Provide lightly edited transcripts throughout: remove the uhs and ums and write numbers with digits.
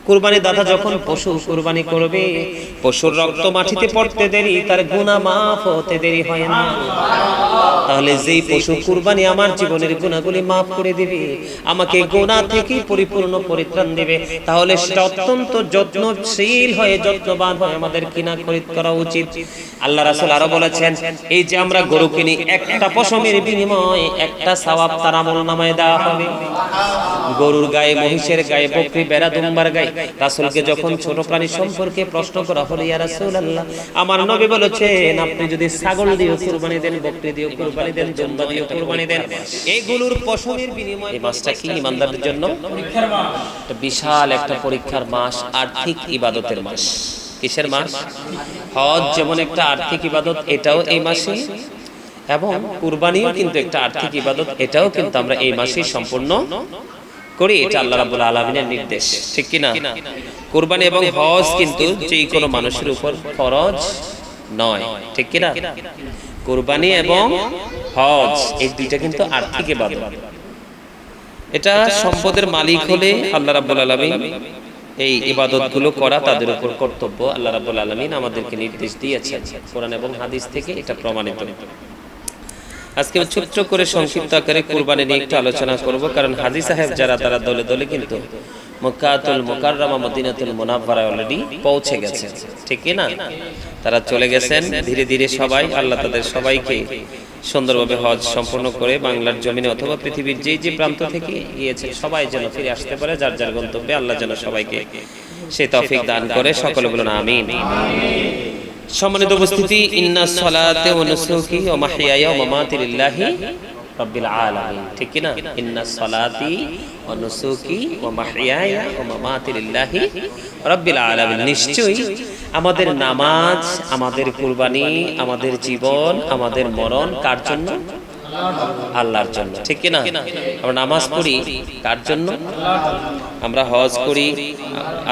কুরবানি দাতা যখন পশু কুরবানি করবে, পশুর রক্ত মাটিতে পড়তে দেরি, তার গুনাহ মাফ হতে দেরি হয় না। তাহলে যেই পশু কুরবানি আমার জীবনের গুনাহগুলি মাফ করে দিবে, আমাকে গুনাহ থেকে পরিপূর্ণ পরিত্রাণ দিবে, তাহলে সেটা অত্যন্ত যত্নশীল হয়ে যত্নবান হয়ে আমাদের কিনা খরিদ করা উচিত। আল্লাহ রাসূল আরো বলেছেন, এই যে আমরা গরু কিনি, একটা পশমের বিনিময়ে একটা সওয়াব তার আমলনামায় দেওয়া হবে। গরুর গায়ে, মহিষের গায়ে, বকরি, ভেড়া, দুম্বার গায়ে রাসূলকে যখন ছোট প্রাণী সম্পর্কে প্রশ্ন করা হলো, ইয়া রাসূলুল্লাহ, আমার নবী বলেছেন আপনি যদি ছাগল দিয়ে কুরবানি দেন, বকরি দিয়ে কুরবানি দেন, দুম্বা দিয়ে কুরবানি দেন, এইগুলোর পশমের বিনিময়ে, এই মাসটা কি ইমানদারদের জন্য পরীক্ষার মাস, এটা বিশাল একটা পরীক্ষার মাস, আর্থিক ইবাদতের মাস। কিসের মাস? হজ যেমন একটা আর্থিক ইবাদত, এটাও এই মাসে, এবং কুরবানিও কিন্তু একটা আর্থিক ইবাদত, এটাও কিন্তু আমরা এই মাসেই সম্পূর্ণ করি। এটা আল্লাহ রাব্বুল আলামিনের নির্দেশ, ঠিক কি না? কুরবানি এবং হজ কিন্তু যে কোনো মানুষের উপর ফরজ নয়, ঠিক কি না? কুরবানি এবং হজ এই দুইটা কিন্তু আর্থিক ইবাদত। এটা সম্পদের মালিক হলে আল্লাহ রাব্বুল আলামিন এই ইবাদতগুলো করা তাদের উপর কর্তব্য। আল্লাহ রাব্বুল আলামিন আমাদেরকে নির্দেশ দিয়েছেন কোরআন এবং হাদিস থেকে, এটা প্রমাণিত। আজকে ছোট্ট করে সংক্ষিপ্ত আকারে কুরবানি নিয়ে একটু আলোচনা করব, কারণ হাজী সাহেব যারা তারা দলে দলে কিন্তু মক্কাতুল মুকাররমা মদিনাতুল মুনাওয়ারায় অলরেডি পৌঁছে গেছে, ঠিক কি না? তারা চলে গেছেন ধীরে ধীরে সবাই। আল্লাহ তাদের সবাইকে সুন্দরভাবে হজ সম্পন্ন করে বাংলার জমিনে অথবা পৃথিবীর যে যে প্রান্ত থেকে গিয়েছে সবাই যেন ফিরে আসতে পারে যার যার গন্তব্যে। আল্লাহ যেন সবাইকে সেই তৌফিক দান করে, সকলে বলুন আমিন। সম্মানিত উপস্থিতি, ইন্নাস সালাতে ওয়া নুসুকি ওয়া মাহইয়ায়া ওয়া মামাতি লিল্লাহি রাব্বিল আলামিন, ঠিক কি না? ইন্নাস সালাতি ওয়া নুসুকি ওয়া মাহইয়ায়া ওয়া মামাতি লিল্লাহি রাব্বিল আলামিন, নিশ্চয়ই আমাদের নামাজ, আমাদের কুরবানি, আমাদের জীবন, আমাদের মরণ কার জন্য? আল্লাহর জন্য, ঠিক কি না? আমরা নামাজ পড়ি কার জন্য? আমরা হজ করি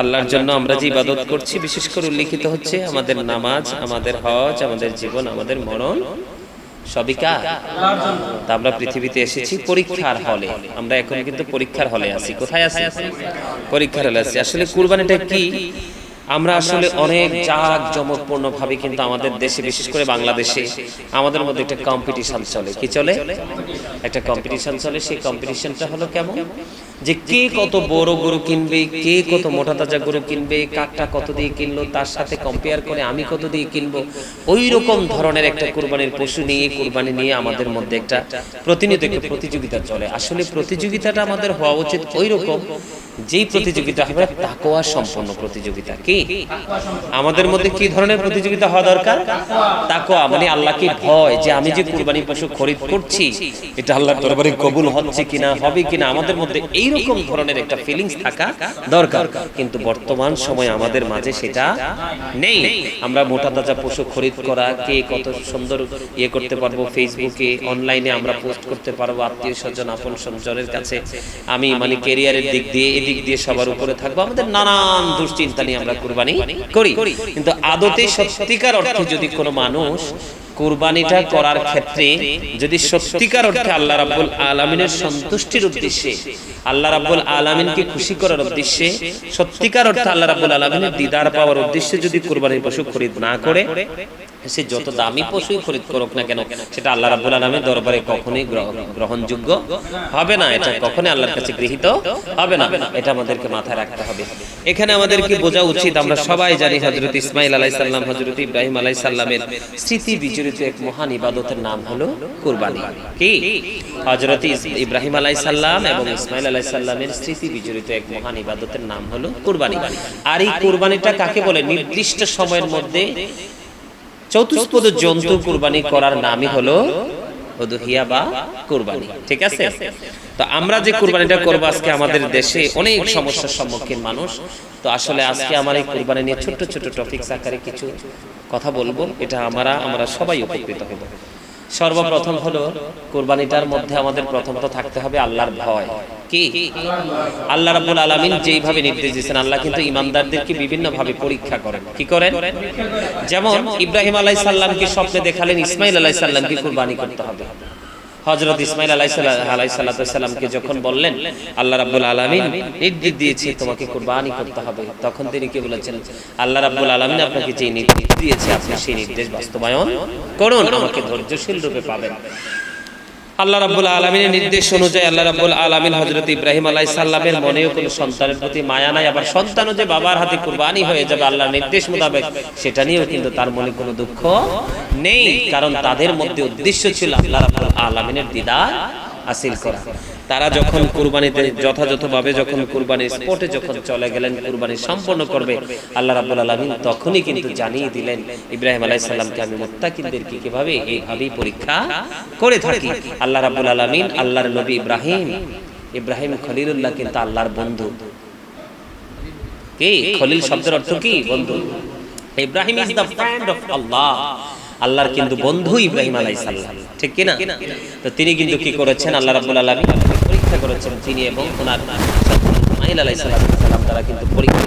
আল্লাহর জন্য। আমরা যে ইবাদত করছি বিশেষ করে উল্লেখিত হচ্ছে আমাদের নামাজ, আমাদের হজ, আমাদের জীবন, আমাদের মরণ সবই কার? তা আমরা পৃথিবীতে এসেছি পরীক্ষার হলে। আমরা এখন কিন্তু পরীক্ষার হলে আছি। কোথায় আছি? পরীক্ষার হলে আছি। আসলে কুরবানিটা কি? আমরা আসলে অনেক জাঁকজমকপূর্ণ ভাবে কিন্তু আমাদের দেশে, বিশেষ করে বাংলাদেশে, আমাদের মধ্যে একটা কম্পিটিশন চলে। কি চলে? একটা কম্পিটিশন চলে। সেই কম্পিটিশনটা হলো কেমন? যে কে কত বড় গরু কিনবে, কে কত মোটা তাজা গরু কিনবে, কাঠটা কত দিয়ে কিনলো, তার সাথে কম্পেয়ার করে আমি কত দিয়ে কিনবো। ওই রকম ধরনের একটা কুরবানির পশু নিয়ে, কুরবানি নিয়ে আমাদের মধ্যে একটা প্রতিনিয়ত একটা প্রতিযোগিতা চলে। আসলে প্রতিযোগিতাটা আমাদের হওয়া উচিত ওই রকম যেই প্রতিযোগিতা হবে তাকওয়া সম্পন্ন প্রতিযোগিতা। কি আমাদের মধ্যে কি ধরনের প্রতিযোগিতা হওয়া দরকার? তাকওয়া, মানে আল্লাহকে ভয়, যে আমি যে কুরবানি পশু খরিদ করছি এটা আল্লাহর দরবারে কবুল হচ্ছে কিনা, হবে কিনা, আমাদের মধ্যে এইরকম ধরনের একটা ফিলিংস থাকা দরকার। কিন্তু বর্তমান সময়ে আমাদের মাঝে সেটা নেই। আমরা মোটা তাজা পশু খরিদ করা, কে কত সুন্দর ইয়ে করতে পারবো, ফেসবুকে অনলাইনে আমরা পোস্ট করতে পারবো, আত্মীয় স্বজন আপন স্বজনের কাছে আমি মানে ক্যারিয়ারের দিক দিয়ে এদিক দিয়ে সবার উপরে থাকবো, আমাদের নানান দুশ্চিন্তা নিয়ে আমরা কুরবানি করি। কিন্তু আদতে সত্যিকার অর্থে যদি কোনো মানুষ কুরবানিটা করার ক্ষেত্রে যদি সত্যিকার অর্থে আল্লাহ রাব্বুল আলামিনের সন্তুষ্টির উদ্দেশ্যে, আল্লাহ রাব্বুল আলামিনকে খুশি করার উদ্দেশ্যে, সত্যিকার অর্থে আল্লাহ রাব্বুল আলামিনের দিদার পাওয়ার উদ্দেশ্যে যদি কুরবানির পশু খরিদ না করে, সে যত দামি পশুই খরিদ করুক না কেন, সেটা আল্লাহ রাব্বুল আলামিনের দরবারে কখনোই গ্রহণযোগ্য হবে না। এটা কখনোই আল্লাহর কাছে গৃহীত হবে না। এটা আমাদেরকে মাথায় রাখতে হবে। এখানে আমাদেরকে বোঝা উচিত, আমরা সবাই জানি হযরত ইসমাঈল আলাইহিস সালাম, হযরত ইব্রাহিম আলাইহিস সালামের স্মৃতি বিজড়িত এক মহান ইবাদতের নাম হলো কুরবানি। কি হযরত ইব্রাহিম আলাইহিস সালাম এবং ইসমাঈল আলাইহিস সালামের স্মৃতি বিজড়িত এক মহান ইবাদতের নাম হলো কুরবানি। আর এই কুরবানিটা কাকে বলে? নির্দিষ্ট সময়ের মধ্যে চতুষ্পদ জন্তু কুরবানি করার নামই হলো উযহিয়া বা কুরবানি, ঠিক আছে? তো আমরা যে কুরবানিটা করব আজকে, আমাদের দেশে অনেক সমস্যার সম্মুখীন মানুষ। তো আসলে আজকে আমার এই কুরবানি নিয়ে ছোট ছোট টপিকস আকারে কিছু কথা বলবো, এটা আমরা সবাই উপকৃত হব। সর্বপ্রথম হলো কুরবানিটার মধ্যে আমাদের প্রথমত থাকতে হবে আল্লাহর ভয়। কি আল্লাহ রাব্বুল আলামিন যেইভাবে নির্দেশ দিয়েছেন, আল্লাহ কিন্তু ইমানদারদেরকে বিভিন্ন ভাবে পরীক্ষা করেন। কি করেন? যেমন ইব্রাহিম আলাইহিস সালামকে স্বপ্নে দেখালেন ইসমাঈল আলাইহিস সালামকে কুরবানি করতে হবে। হযরত ইসমাঈল আলাইহিস সালামকে যখন বললেন আল্লাহ রাব্বুল আলামিন নির্দেশ দিয়েছে তোমাকে কুরবানি করতে হবে, তখন তিনি কি বলেছেন? আল্লাহ রাব্বুল আলামিন আপনাকে যে নির্দেশ দিয়েছে আপনি সেই নির্দেশ বাস্তবায়ন করুন, আমাকে ধৈর্যশীল রূপে পাবেন। আল্লাহ রাব্বুল আলামিনের নির্দেশ অনুযায়ী আল্লাহ রাব্বুল আলামিন হযরত ইব্রাহিম আলাইহিস সালামের মনেও কোনো সন্তানের প্রতি মায়া নাই, আবার সন্তানও যে বাবার হাতে কুরবানি হয়ে যাবে আল্লাহর নির্দেশ মোতাবেক সেটা নিয়েও কিন্তু তার মনে কোনো দুঃখ নেই, কারণ তাদের মধ্যে উদ্দেশ্য ছিল আল্লাহ রাব্বুল আলামিনের দিদার হাসিল করা। তারা যখন কুরবানিতে যথাযথভাবে যখন কুরবানির স্পটে যখন চলে গেলেন কুরবানি সম্পন্ন করবে, আল্লাহ রাব্বুল আলামিন তখনই কিন্তু জানিয়ে দিলেন ইব্রাহিম আলাইহিস সালামকে আমি মুত্তাকিনদেরকে কিভাবে এইভাবেই পরীক্ষা করে থাকি। আল্লাহ রাব্বুল আলামিন আল্লাহর নবী ইব্রাহিম খলিলুল্লাহ কিন্তু আল্লাহর বন্ধু। কি খলিল শব্দের অর্থ কি? বন্ধু। Ibrahim is the friend of Allah, আল্লাহর কিন্তু বন্ধু ইব্রাহিম আলাইহিস সালাম, ঠিক কি না? তো তিনি কিন্তু কি করেছেন? আল্লাহ রাব্বুল আলামিন পরীক্ষা করেছেন, তিনি এবং ওনার ইসমাঈল আলাইহিস সালাম তারা কিন্তু পরীক্ষা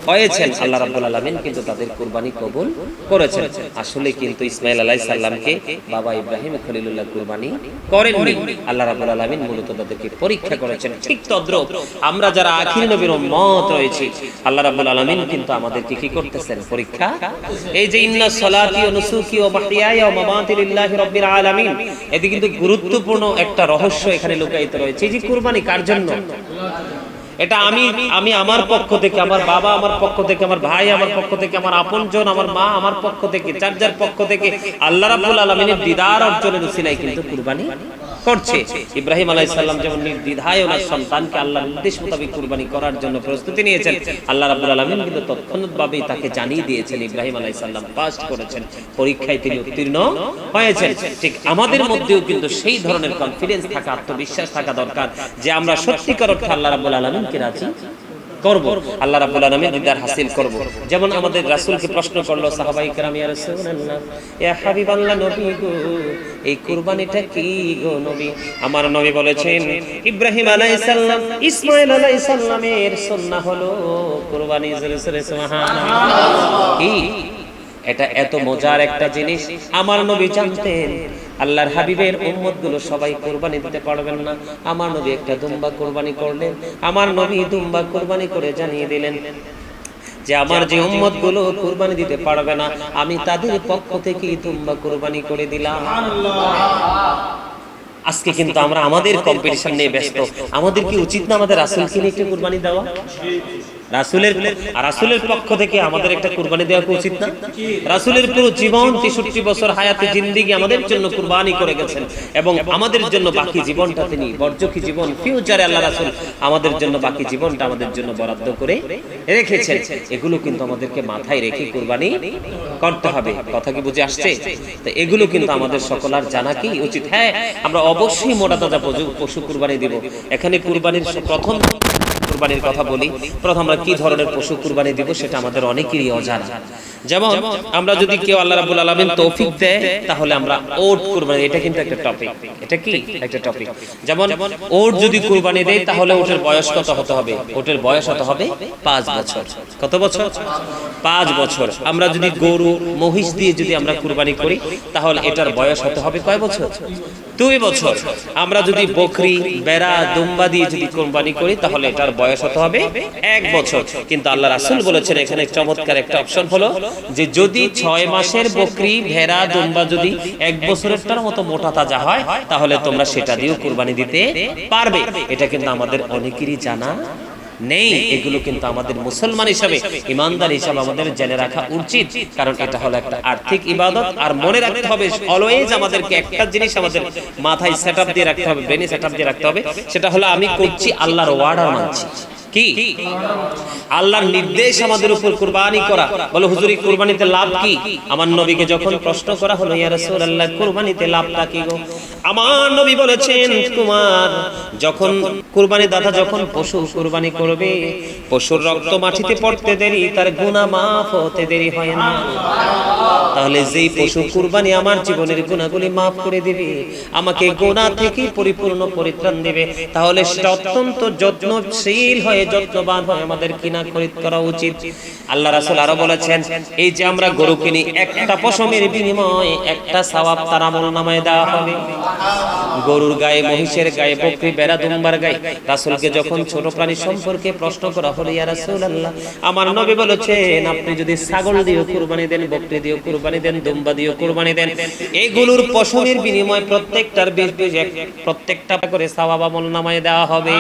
হয়েছেন। আল্লাহ রাব্বুল আলামিন কিন্তু তাদের কুরবানি কবুল করেছেন। আসলে কিন্তু ইসমাঈল আলাইহিস সালামকে বাবা ইব্রাহিম খলিলুল্লাহ কুরবানি করেননি, আল্লাহ রাব্বুল আলামিন মূলত তাদেরকে পরীক্ষা করেছেন। ঠিক তদ্রূপ আমরা যারা আখির নবীর উম্মত রয়েছি, আল্লাহ রাব্বুল আলামিন কিন্তু আমাদেরকে কি করতেছেন? পরীক্ষা। এই যে ইন্না সলাতি ওয়া নুসুকি ওয়া মাহইয়ায়া ওয়া মামাতি লিল্লাহি রাব্বিল আলামিন, এটি কিন্তু গুরুত্বপূর্ণ একটা রহস্য এখানে লুকায়িত রয়েছে। এই যে কুরবানি কার জন্য? এটা আমি আমার পক্ষ থেকে, আমার বাবা আমার পক্ষ থেকে, আমার ভাই আমার পক্ষ থেকে, আমার আপনজন, আমার মা আমার পক্ষ থেকে, যার পক্ষ থেকে আল্লাহ রাব্বুল আলামিনের দিদার অর্জনের উসিলায় কিন্তু কুরবানি করছে। ইব্রাহিম আলাইহিস সালাম যেমন নির্দ্বিধায় ওনার সন্তানকে আল্লাহর নির্দেশ মোতাবেক কুরবানি করার জন্য প্রস্তুতি নিয়েছেন, আল্লাহ রাব্বুল আলামিন কিন্তু তৎক্ষণাৎভাবেই তাকে জানিয়ে দিয়েছেন ইব্রাহিম আলাইহিস সালাম পাস করেছেন, পরীক্ষায় তিনি উত্তীর্ণ হয়েছেন। ঠিক আমাদের মধ্যেও কিন্তু সেই ধরনের কনফিডেন্স থাকা, আত্মবিশ্বাস থাকা দরকার যে আমরা সত্যিকার অর্থে আল্লাহ রাব্বুল আলামিনকে রাজি করব, আল্লাহ রাব্বুল আলামিন দিদার হাসিল করব। যেমন আমাদের রাসূলকে প্রশ্ন করলো সাহাবায়ে কেরাম, ইয়া রাসূলুল্লাহ, ইয়া হাবিবাল্লাহ, নবী গো এই কুরবানিটা কি গো নবী? আমার নবী বলেছেন ইব্রাহিম আলাইহিস সালাম ইসমাঈল আলাইহিস সালামের সুন্নাহ হলো কুরবানি। জোরে জোরে সুবহানাল্লাহ। কি এটা এত মজার একটা জিনিস আমার নবী জানতেন আল্লাহর হাবিবের উম্মতগুলো সবাই কুরবানি দিতে পারবেন না। আমার নবী একটা দুম্বা কুরবানি করলেন, আমার নবী দুম্বা কুরবানি করে জানিয়ে দিলেন যে আমার যে উম্মতগুলো কুরবানি দিতে পারবে না আমি তাদের পক্ষ থেকে দুম্বা কুরবানি করে দিলাম। আজকে কিন্তু আমরা আমাদের কম্পিটিশন নিয়ে ব্যস্ত। আমাদের কি উচিত না আমাদের রাসূলকে নিয়ে একটা কুরবানি দেওয়া? রাসূলের পক্ষ থেকে আমাদের একটা কুরবানি দেওয়া উচিত না? রাসূলের পুরো জীবন 63 বছর হায়াতে জিন্দেগি আমাদের জন্য কুরবানি করে গেছেন এবং আমাদের জন্য বাকি জীবনটা তিনি বর্জকি জীবন ফিউচারে আল্লাহ রাসূল আমাদের জন্য বাকি জীবনটা আমাদের জন্য বরাদ্দ করে রেখেছেন। এগুলো কিন্তু আমাদেরকে মাথায় রেখে কুরবানি করতে হবে। কথা কি বুঝে আসছে? তো এগুলো কিন্তু আমাদের সকলের জানা কি উচিত। হ্যাঁ, আমরা অবশ্যই মোটা তাজা পশু কুরবানি দিব। এখানে কুরবানির প্রথম কুরবানির কথা বলি। প্রথম আমরা কি ধরনের পশু কুরবানি দিব সেটা আমাদের অনেকেরই অজানা। যেমন আমরা যদি কেউ আল্লাহ রাব্বুল আলামিন তৌফিক দেয় তাহলে আমরা ওট কুরবানি, এটা কিন্তু একটা টপিক। এটা কি একটা টপিক? যেমন ওট যদি কুরবানি দেয় তাহলে ওটের বয়স কত হতে হবে? ওটের বয়স হতে হবে 5 বছর। কত বছর? 5 বছর। আমরা যদি গরু মহিষ দিয়ে যদি আমরা কুরবানি করি তাহলে এটার বয়স হতে হবে কয় বছর? 2 বছর। আমরা যদি বকরি, বেড়া, দুম্বা দিয়ে যদি কুরবানি করি তাহলে এটার বয়স হতে হবে 1 বছর। কিন্তু আল্লাহ রাসূল বলেছেন এখানে চমৎকার একটা অপশন হলো যে যদি 6 মাসের বকরি, ভেড়া, দুম্বা যদি 1 বছরেরটার মতো মোটা তাজা হয় তাহলে তোমরা সেটা দিয়েও কুরবানি দিতে পারবে। এটা কিন্তু আমাদের অনেকেরই জানা নেই। এগুলো কিন্তু আমাদের মুসলমান হিসাবে, ইমানদার হিসাবে আমাদের জেনে রাখা উচিত, কারণ এটা হলো একটা আর্থিক ইবাদত। আর মনে রাখতে হবে অলওয়েজ আমাদেরকে একটা জিনিস আমাদের মাথায় সেটআপ দিয়ে রাখতে হবে, ব্রেনে সেটআপ দিয়ে রাখতে হবে, সেটা হলো আমি করছি আল্লাহর ওয়ার্ডার মানছি। কি আল্লাহর নির্দেশ আমাদের উপর কুরবানি করা। বলো হুজুর এই কুরবানিতে লাভ কি? আমার নবীকে যখন প্রশ্ন করা হলো ইয়া রাসূলুল্লাহ কুরবানিতে লাভটা কি গো? আমার নবী বলেছেন তোমার যখন কুরবানি দাতা যখন পশু কুরবানি করবে পশুর রক্ত মাটিতে পড়তে দেরি তার গুনাহ মাফ হতে দেরি হয় না। তাহলে যেই পশু কুরবানি আমার জীবনের গুনাহগুলি মাফ করে দিবে, আমাকে গুনাহ থেকে পরিপূর্ণ পরিত্রাণ দিবে, তাহলে সেটা অত্যন্ত যত্নশীল হয়ে যত্নবান হয়ে আমাদের কিনা খরিদ করা উচিত। আল্লাহ রাসূল আরো বলেছেন, এই যে আমরা গরু কিনি, একটা পশমের বিনিময়ে একটা সওয়াব তার আমলনামায় দেওয়া হবে। গরুর গায়ে, মহিষের গায়ে, বকরি, ভেড়া, দুম্বার গায়ে রাসূলকে যখন ছোট প্রাণী সম্পর্কে প্রশ্ন করা হলো, ইয়া রাসূলুল্লাহ, আমার নবী বলেছেন আপনি যদি ছাগল দিয়ে কুরবানি দেন, বকরি দিয়ে কুরবানি দেন, দুম্বা দিয়ে কুরবানি দেন, এইগুলোর পশমের বিনিময়ে প্রত্যেকটার 20 প্রত্যেকটা করে সওয়াব আমলনামায় দেওয়া হবে।